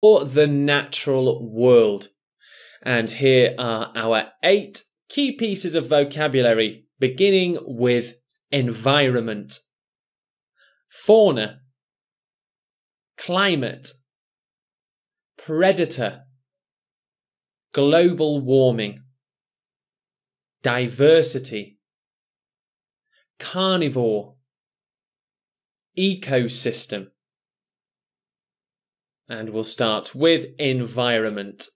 or the natural world. And here are our 8 key pieces of vocabulary, beginning with environment, fauna, climate, predator, global warming, diversity, carnivore, ecosystem. And we'll start with environment.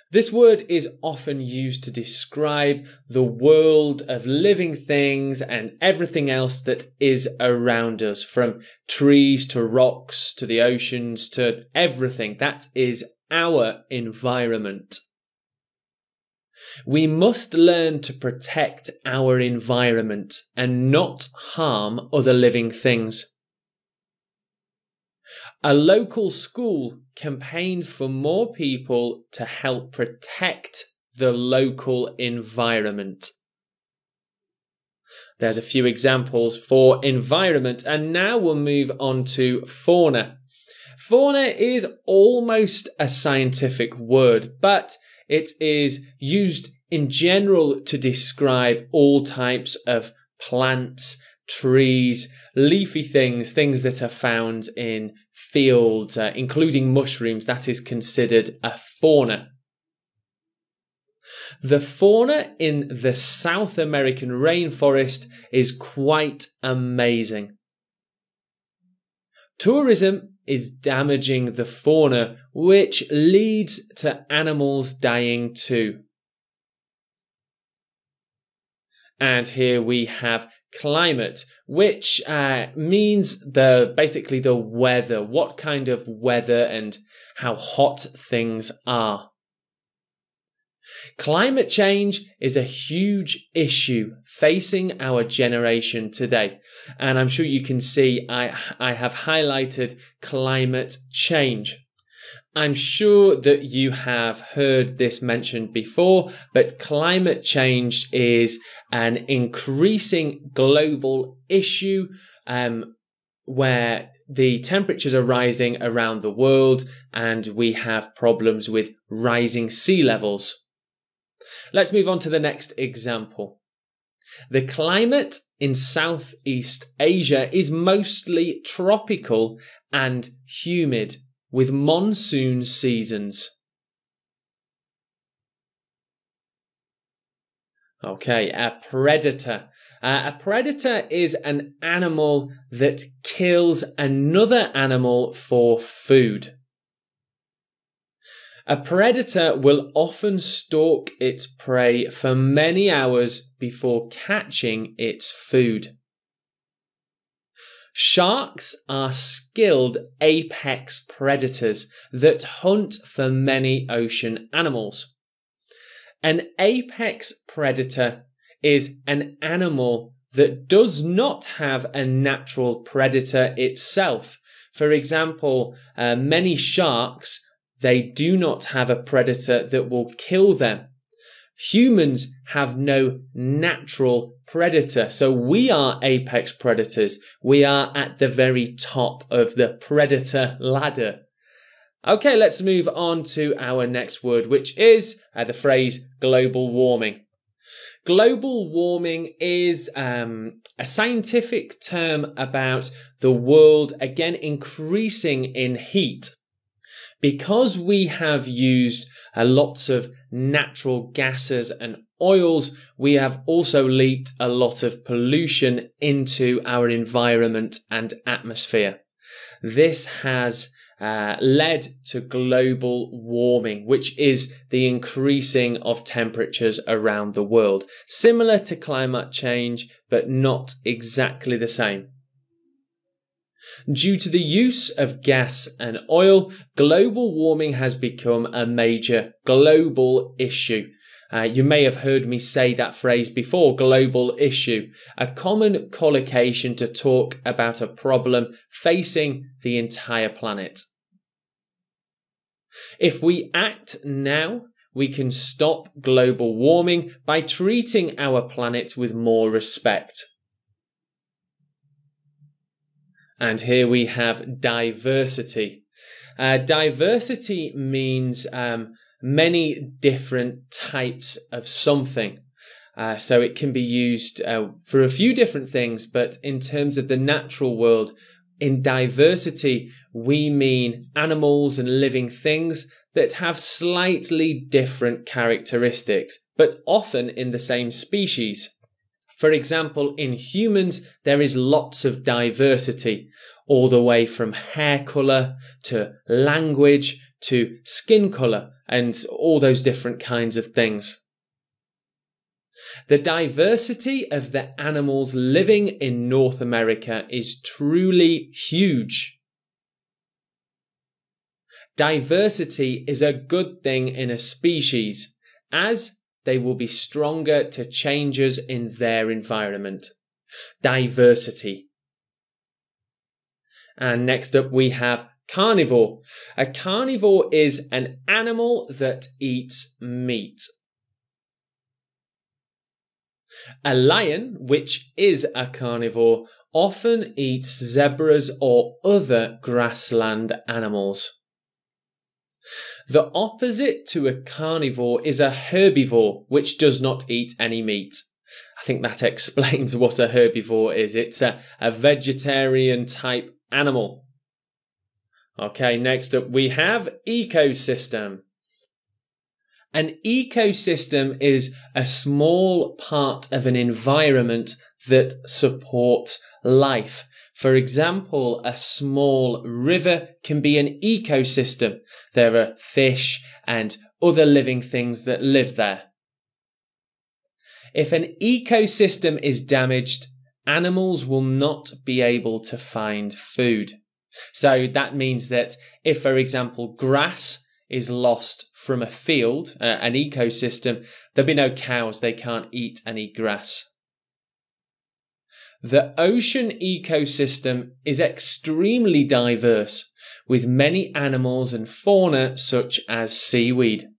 This word is often used to describe the world of living things and everything else that is around us, from trees to rocks to the oceans to everything. That is our environment. We must learn to protect our environment and not harm other living things. A local school campaigned for more people to help protect the local environment. There's a few examples for environment, and now we'll move on to fauna. Fauna is almost a scientific word, but it is used in general to describe all types of plants, trees, leafy things that are found in fields, including mushrooms. That is considered a fauna. The fauna in the South American rainforest is quite amazing. Tourism is damaging the fauna, which leads to animals dying too. And here we have climate, which means basically the weather, what kind of weather and how hot things are. Climate change is a huge issue facing our generation today, and I'm sure you can see I have highlighted climate change. I'm sure that you have heard this mentioned before, but climate change is an increasing global issue where the temperatures are rising around the world and we have problems with rising sea levels. Let's move on to the next example. The climate in Southeast Asia is mostly tropical and humid, with monsoon seasons. Okay, a predator. A predator is an animal that kills another animal for food. A predator will often stalk its prey for many hours before catching its food. Sharks are skilled apex predators that hunt for many ocean animals. An apex predator is an animal that does not have a natural predator itself. For example, many sharks, they do not have a predator that will kill them. Humans have no natural predator, so we are apex predators. We are at the very top of the predator ladder. Okay, let's move on to our next word, which is the phrase global warming. Global warming is a scientific term about the world, again, increasing in heat. Because we have used lots of natural gases and oils, we have also leaked a lot of pollution into our environment and atmosphere. This has led to global warming, which is the increasing of temperatures around the world. Similar to climate change, but not exactly the same. Due to the use of gas and oil, global warming has become a major global issue. You may have heard me say that phrase before, global issue, a common collocation to talk about a problem facing the entire planet. If we act now, we can stop global warming by treating our planet with more respect. And here we have diversity. Diversity means many different types of something. So it can be used for a few different things, but in terms of the natural world, in diversity, we mean animals and living things that have slightly different characteristics, but often in the same species. For example, in humans, there is lots of diversity, all the way from hair colour to language to skin colour and all those different kinds of things. The diversity of the animals living in North America is truly huge. Diversity is a good thing in a species, as they will be stronger to changes in their environment. Diversity. And next up we have carnivore. A carnivore is an animal that eats meat. A lion, which is a carnivore, often eats zebras or other grassland animals. The opposite to a carnivore is a herbivore, which does not eat any meat. I think that explains what a herbivore is. It's a vegetarian type animal. Okay, next up we have ecosystem. An ecosystem is a small part of an environment that supports life. For example, a small river can be an ecosystem. There are fish and other living things that live there. If an ecosystem is damaged, animals will not be able to find food. So that means that if, for example, grass is lost from a field, an ecosystem, there'll be no cows, they can't eat any grass. The ocean ecosystem is extremely diverse, with many animals and fauna such as seaweed.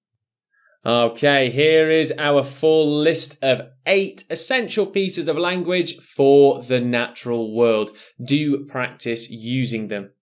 Okay, here is our full list of 8 essential pieces of language for the natural world. Do practice using them.